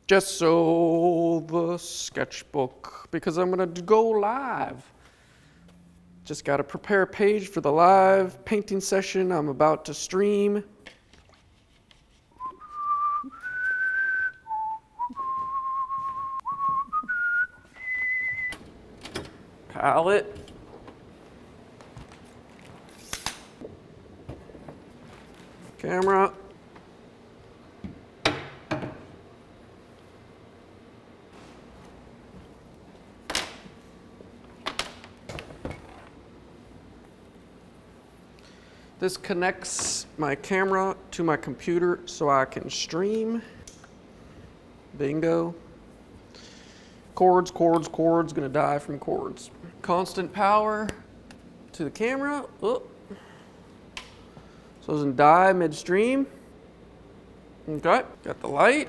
Gesso the sketchbook, because I'm gonna go live. Just gotta prepare a page for the live painting session I'm about to stream. Palette. Camera. This connects my camera to my computer so I can stream. Bingo. Cords, gonna die from cords. Constant power to the camera. Oh. So it doesn't die midstream. Okay, got the light.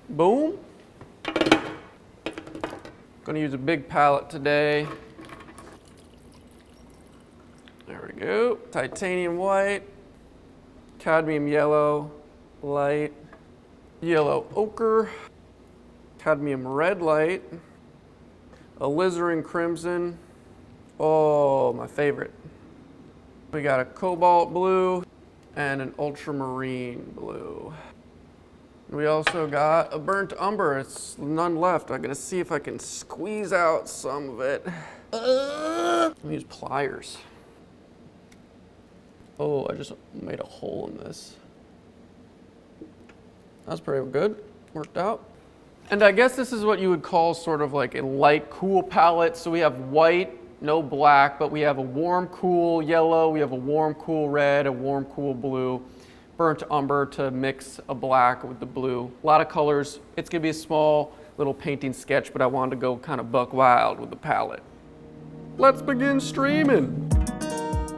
Boom. Gonna use a big palette today. There we go. Titanium white, cadmium yellow, light, yellow ochre, cadmium red light, alizarin crimson. Oh, my favorite. We got a cobalt blue and an ultramarine blue. We also got a burnt umber. It's none left. I'm gonna see if I can squeeze out some of it. Let me use pliers. Oh, I just made a hole in this. That's pretty good. Worked out. And I guess this is what you would call sort of like a light, cool palette. So we have white, no black, but we have a warm, cool yellow, we have a warm, cool red, a warm, cool blue, burnt umber to mix a black with the blue. A lot of colors. It's gonna be a small little painting sketch, but I wanted to go kind of buck wild with the palette. Let's begin streaming.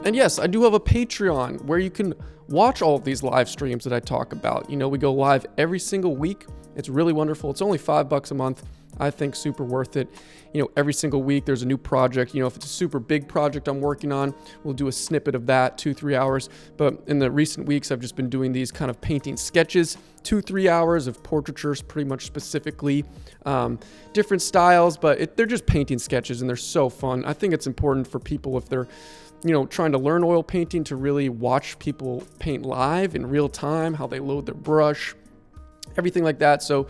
And yes, I do have a Patreon where you can watch all of these live streams that I talk about. You know, we go live every single week. It's really wonderful. It's only $5 a month. I think super worth it. You know, every single week there's a new project. You know, if it's a super big project I'm working on, we'll do a snippet of that, 2-3 hours. But in the recent weeks, I've just been doing these kind of painting sketches, 2-3 hours of portraitures, pretty much specifically. Different styles, but they're just painting sketches and they're so fun. I think it's important for people if they're, you know, trying to learn oil painting to really watch people paint live in real time, how they load their brush, everything like that. So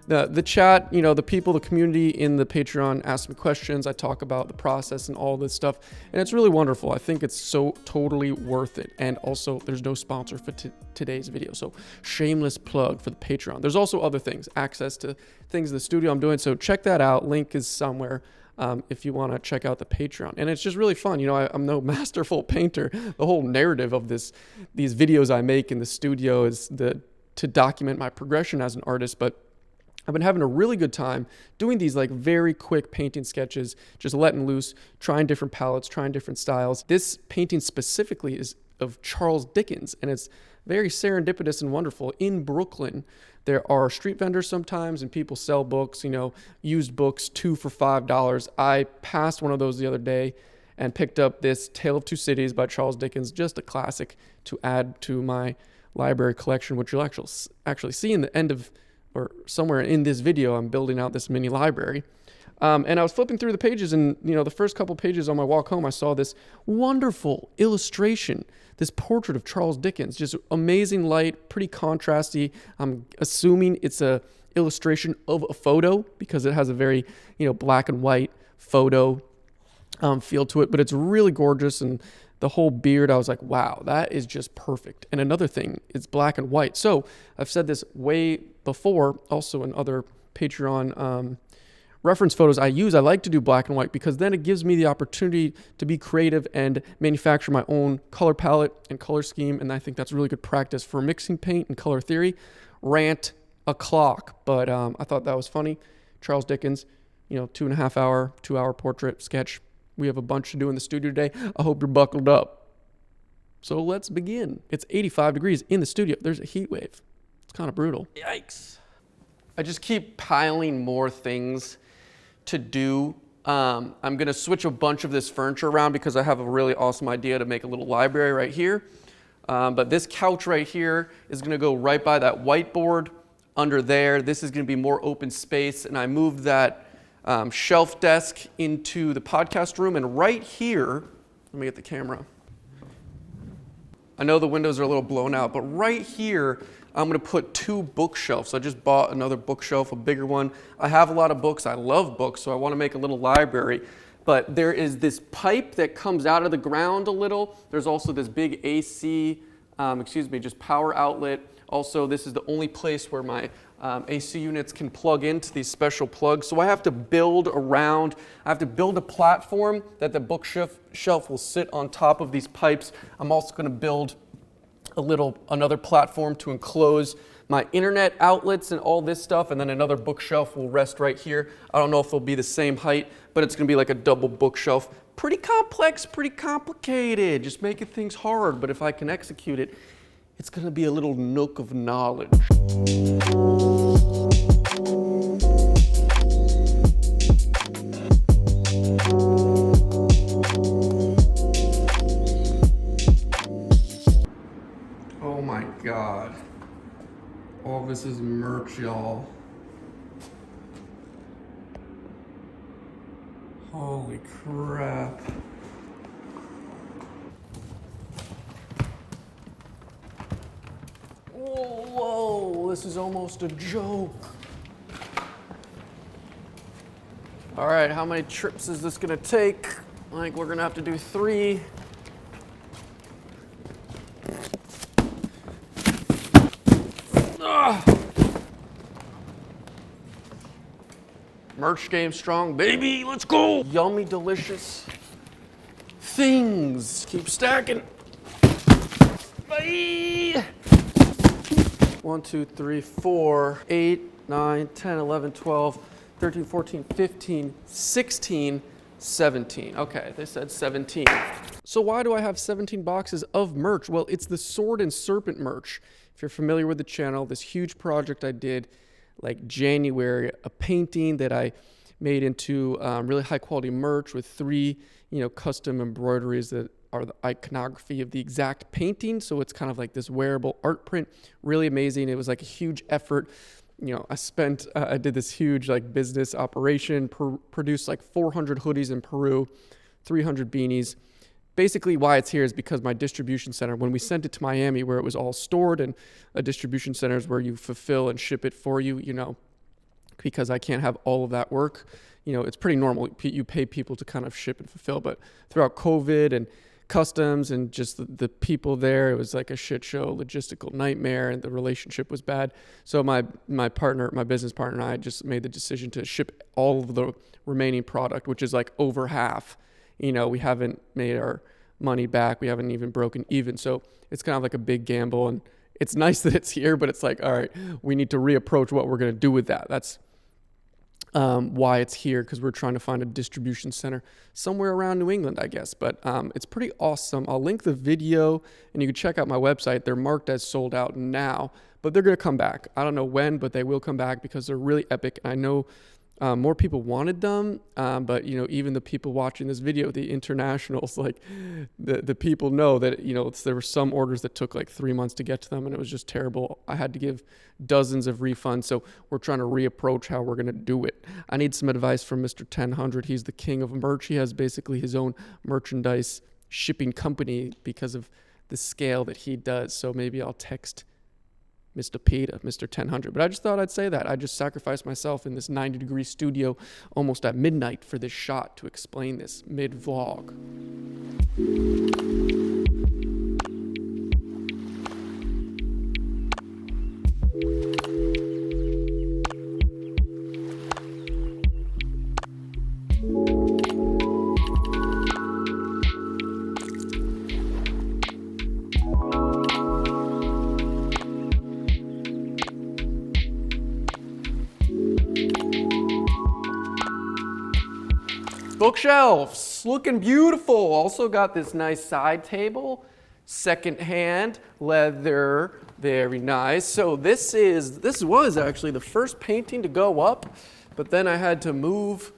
the chat, you know, the people, the community in the Patreon ask me questions. I talk about the process and all this stuff, and it's really wonderful. I think it's so totally worth it. And also, there's no sponsor for today's video, so shameless plug for the Patreon. There's also other things, access to things in the studio I'm doing, so check that out. Link is somewhere. If you want to check out the Patreon. And it's just really fun. You know, I'm no masterful painter. The whole narrative of these videos I make in the studio is to document my progression as an artist. But I've been having a really good time doing these like very quick painting sketches, just letting loose, trying different palettes, trying different styles. This painting specifically is of Charles Dickens, and it's very serendipitous and wonderful. In Brooklyn, there are street vendors sometimes, and people sell books, you know, used books, 2 for $5. I passed one of those the other day and picked up this Tale of Two Cities by Charles Dickens, just a classic to add to my library collection, which you'll actually see in the end of, or somewhere in this video. I'm building out this mini library. And I was flipping through the pages, and you know, the first couple pages on my walk home, I saw this wonderful illustration, this portrait of Charles Dickens, just amazing light, pretty contrasty. I'm assuming it's a illustration of a photo because it has a very, you know, black and white photo feel to it, but it's really gorgeous. And the whole beard, I was like, wow, that is just perfect. And another thing, it's black and white. So I've said this way before, also in other Patreon reference photos I like to do black and white because then it gives me the opportunity to be creative and manufacture my own color palette and color scheme. And I think that's really good practice for mixing paint and color theory. Rant o'clock, but I thought that was funny. Charles Dickens, you know, 2 hour portrait sketch. We have a bunch to do in the studio today. I hope you're buckled up. So let's begin. It's 85 degrees in the studio. There's a heat wave. It's kind of brutal. Yikes. I just keep piling more things to do. I'm gonna switch a bunch of this furniture around because I have a really awesome idea to make a little library right here. But this couch right here is gonna go right by that whiteboard. under there. This is going to be more open space, and I moved that shelf desk into the podcast room, and right here, let me get the camera. I know the windows are a little blown out, but right here, I'm going to put 2 bookshelves. I just bought another bookshelf, a bigger one. I have a lot of books. I love books, so I want to make a little library. But there is this pipe that comes out of the ground a little. There's also this big AC, just power outlet. Also, this is the only place where my AC units can plug into these special plugs. So I have to build around, I have to build a platform that the bookshelf will sit on top of these pipes. I'm also going to build another platform to enclose my internet outlets and all this stuff, and then another bookshelf will rest right here. I don't know if they'll be the same height, but it's going to be like a double bookshelf. Pretty complex, pretty complicated, just making things hard, but if I can execute it, it's going to be a little nook of knowledge. Oh my God. All this is merch, y'all. Holy crap. Whoa, this is almost a joke. All right, how many trips is this gonna take? I think we're gonna have to do 3. Merch game strong, baby, let's go. Yummy, delicious things. Keep stacking. Bye. 1, 2, 3, 4, 8, 9, 10, 11, 12, 13, 14, 15, 16, 17. Okay, they said 17. So why do I have 17 boxes of merch? Well, it's the Sword and Serpent merch. If you're familiar with the channel, this huge project I did like January, a painting that I made into really high quality merch with 3, custom embroideries that are the iconography of the exact painting. So it's kind of like this wearable art print, really amazing. It was like a huge effort. I did this huge business operation, produced like 400 hoodies in Peru, 300 beanies. Basically why it's here is because my distribution center, when we sent it to Miami where it was all stored, and a distribution center is where you fulfill and ship it for you, because I can't have all of that work. It's pretty normal. You pay people to kind of ship and fulfill, but throughout COVID and customs and just the people there, it was like a shit show, logistical nightmare, and the relationship was bad. So my business partner and I just made the decision to ship all of the remaining product, which is like over half. We haven't made our money back. We haven't even broken even. So it's kind of like a big gamble, and it's nice that it's here, but it's like, all right, we need to reapproach what we're going to do with that. That's why it's here, because we're trying to find a distribution center somewhere around New England, I guess. But it's pretty awesome. I'll link the video, and you can check out my website. They're marked as sold out now, but they're going to come back. I don't know when, but they will come back because they're really epic. I know more people wanted them, but even the people watching this video, the internationals, the people know that there were some orders that took like 3 months to get to them, and it was just terrible. I had to give dozens of refunds, so we're trying to reapproach how we're gonna do it. I need some advice from Mr. 1000. He's the king of merch. He has basically his own merchandise shipping company because of the scale that he does. So maybe I'll text Mr. Peter, Mr. 1000. But I just thought I'd say that. I just sacrificed myself in this 90-degree studio almost at midnight for this shot to explain this mid-vlog. Bookshelves, looking beautiful. Also got this nice side table, secondhand leather, very nice. So this was actually the first painting to go up, but then I had to move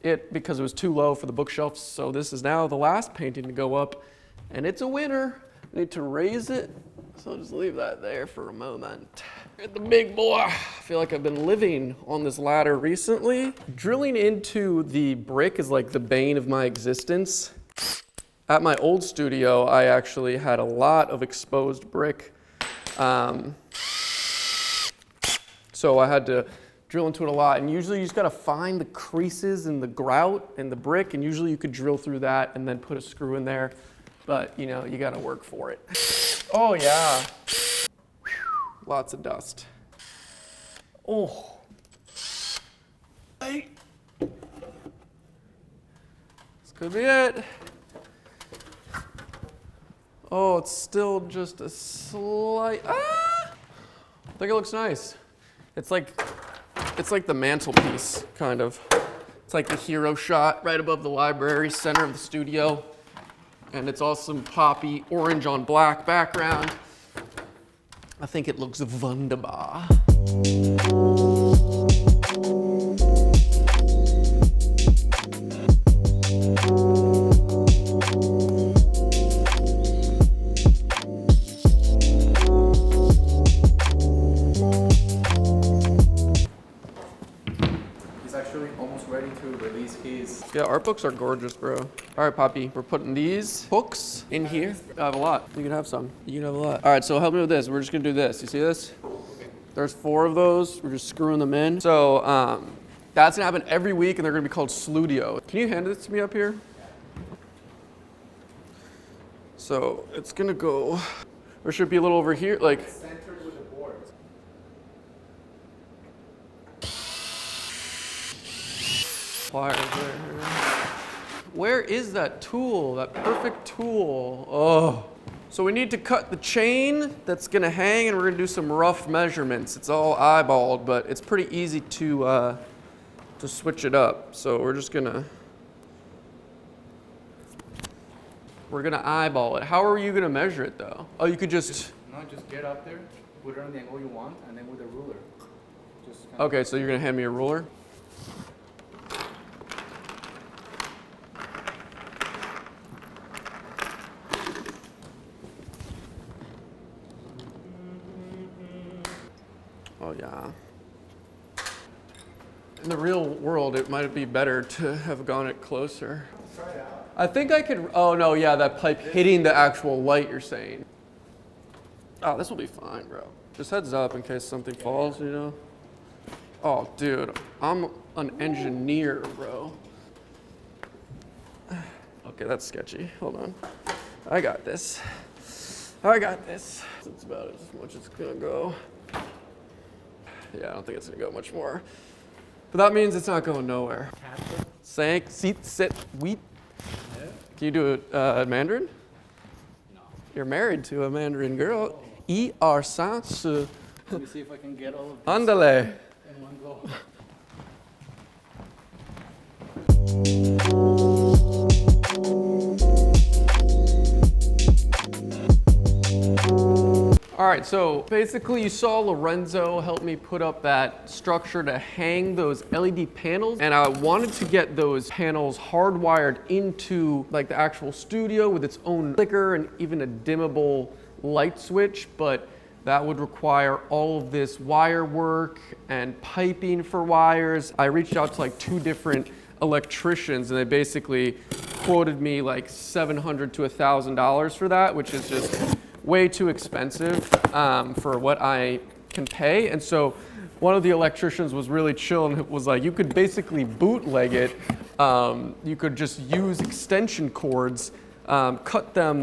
it because it was too low for the bookshelves. So this is now the last painting to go up, and it's a winner. I need to raise it, so I'll just leave that there for a moment. At the big boy. I feel like I've been living on this ladder recently. Drilling into the brick is like the bane of my existence. At my old studio, I actually had a lot of exposed brick. So I had to drill into it a lot. And usually you just gotta find the creases in the grout and the brick, and usually you could drill through that and then put a screw in there. But you know, you gotta work for it. Oh yeah. Lots of dust. Oh. Hey. This could be it. Oh, it's still just a slight, I think it looks nice. It's like the mantelpiece, kind of. It's like the hero shot right above the library, center of the studio. And it's awesome poppy orange on black background. I think it looks wunderbar. He's actually almost ready to release his... Yeah, art books are gorgeous, bro. All right, Poppy, we're putting these hooks in here. I have a lot. You can have some. You can have a lot. All right, so help me with this. We're just gonna do this. You see this? There's 4 of those. We're just screwing them in. So that's gonna happen every week, and they're gonna be called SLEW. Can you hand this to me up here? So it's gonna go, or should it be a little over here, like. Centered with the board. Pliers there. Where is that tool? That perfect tool. Oh. So we need to cut the chain that's gonna hang, and we're gonna do some rough measurements. It's all eyeballed, but it's pretty easy to switch it up. So we're gonna eyeball it. How are you gonna measure it though? Oh, you could just get up there, put it on the angle you want, and then with a ruler. Just kind okay, so you're gonna hand me a ruler? Oh yeah. In the real world, it might be better to have gone it closer. Try it out. I think I could, oh no, yeah, that pipe hitting the actual light you're saying. Oh, this will be fine, bro. Just heads up in case something falls, you know? Oh, dude, I'm an engineer, bro. Okay, that's sketchy. Hold on. I got this. I got this. That's about as much as it's gonna go. Yeah, I don't think it's gonna go much more. But that means it's not going nowhere. Sank, seat, sit, wheat. Can you do a Mandarin? No. You're married to a Mandarin girl. E.R. Sans. Let me see if I can get all of this Andale. in one go. All right, so basically you saw Lorenzo help me put up that structure to hang those LED panels, and I wanted to get those panels hardwired into like the actual studio with its own clicker and even a dimmable light switch, but that would require all of this wire work and piping for wires. I reached out to like 2 different electricians, and they basically quoted me like $700 to $1,000 for that, which is just way too expensive for what I can pay. And so one of the electricians was really chill and was like, you could basically bootleg it. You could just use extension cords, cut them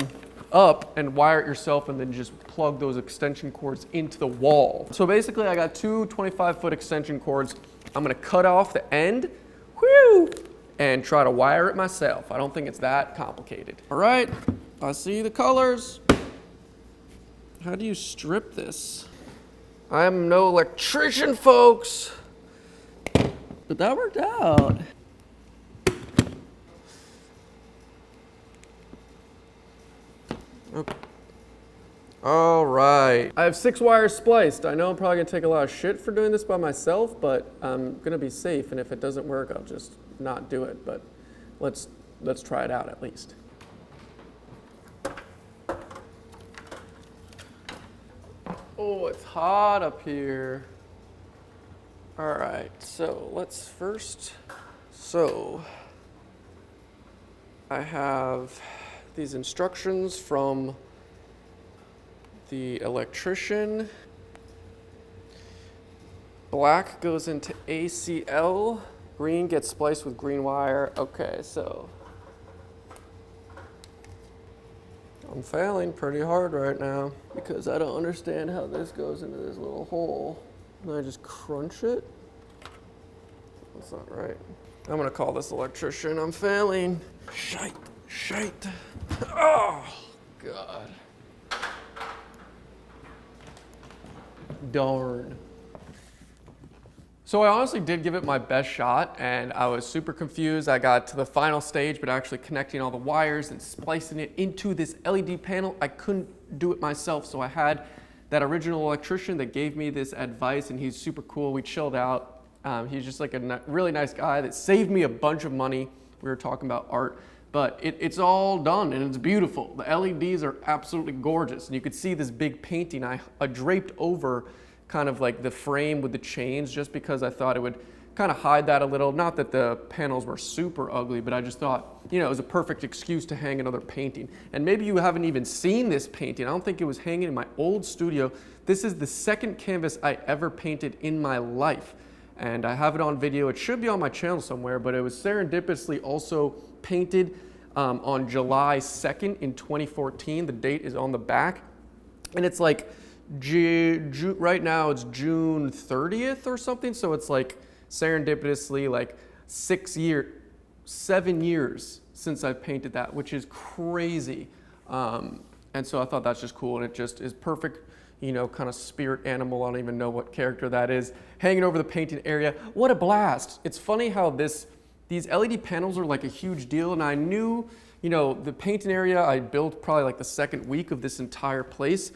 up and wire it yourself, and then just plug those extension cords into the wall. So basically I got 2 25-foot extension cords. I'm gonna cut off the end, whew, and try to wire it myself. I don't think it's that complicated. All right, I see the colors. How do you strip this? I'm no electrician, folks, but that worked out. Okay. All right. I have 6 wires spliced. I know I'm probably gonna take a lot of shit for doing this by myself, but I'm gonna be safe, and if it doesn't work, I'll just not do it. But let's try it out at least. Oh, it's hot up here. All right, so let's first, I have these instructions from the electrician. Black goes into ACL, green gets spliced with green wire. Okay, so I'm failing pretty hard right now because I don't understand how this goes into this little hole. And I just crunch it. That's not right. I'm gonna call this electrician. I'm failing. Shite. Oh, God. Darn. So I honestly did give it my best shot, and I was super confused. I got to the final stage, but actually connecting all the wires and splicing it into this LED panel, I couldn't do it myself. So I had that original electrician that gave me this advice, and he's super cool. We chilled out. He's just like a really nice guy that saved me a bunch of money. We were talking about art, but it's all done and it's beautiful. The LEDs are absolutely gorgeous, and you could see this big painting I draped over kind of like the frame with the chains, just because I thought it would kind of hide that a little. Not that the panels were super ugly, but I just thought, you know, it was a perfect excuse to hang another painting. And maybe you haven't even seen this painting. I don't think it was hanging in my old studio. This is the second canvas I ever painted in my life, and I have it on video. It should be on my channel somewhere, but it was serendipitously also painted on July 2nd in 2014. The date is on the back, and it's like right now it's June 30th or something, so it's like serendipitously like 7 years since I've painted that, which is crazy. And so I thought that's just cool, and it just is perfect, you know, kind of spirit animal. I don't even know what character that is, hanging over the painting area. What a blast. It's funny how these LED panels are like a huge deal, and I knew, you know, the painting area I built probably like the second week of this entire place.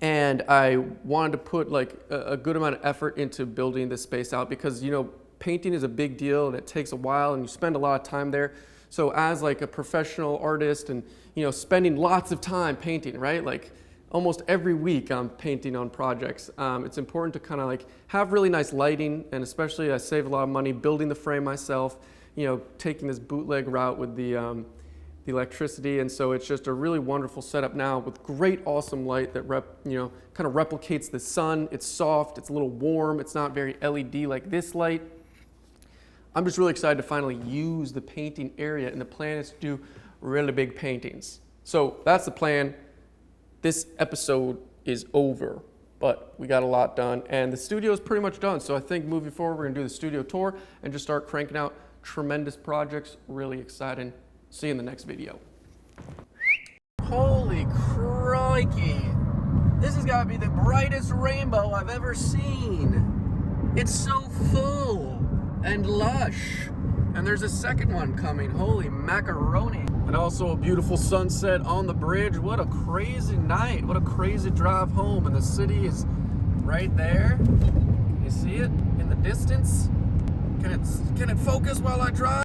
And I wanted to put like a good amount of effort into building this space out because, you know, painting is a big deal and it takes a while and you spend a lot of time there. So as like a professional artist and, you know, spending lots of time painting, right? Like almost every week I'm painting on projects. It's important to kind of like have really nice lighting, and especially I save a lot of money building the frame myself, you know, taking this bootleg route with the electricity, and so it's just a really wonderful setup now with great, awesome light that kind of replicates the sun. It's soft, it's a little warm, it's not very LED like this light. I'm just really excited to finally use the painting area, and the plan is to do really big paintings. So that's the plan. This episode is over, but we got a lot done, and the studio is pretty much done. So I think moving forward, we're gonna do the studio tour and just start cranking out tremendous projects. Really exciting. See you in the next video. Holy crikey. This has got to be the brightest rainbow I've ever seen. It's so full and lush. And there's a second one coming. Holy macaroni. And also a beautiful sunset on the bridge. What a crazy night. What a crazy drive home. And the city is right there. You see it in the distance? Can it focus while I drive?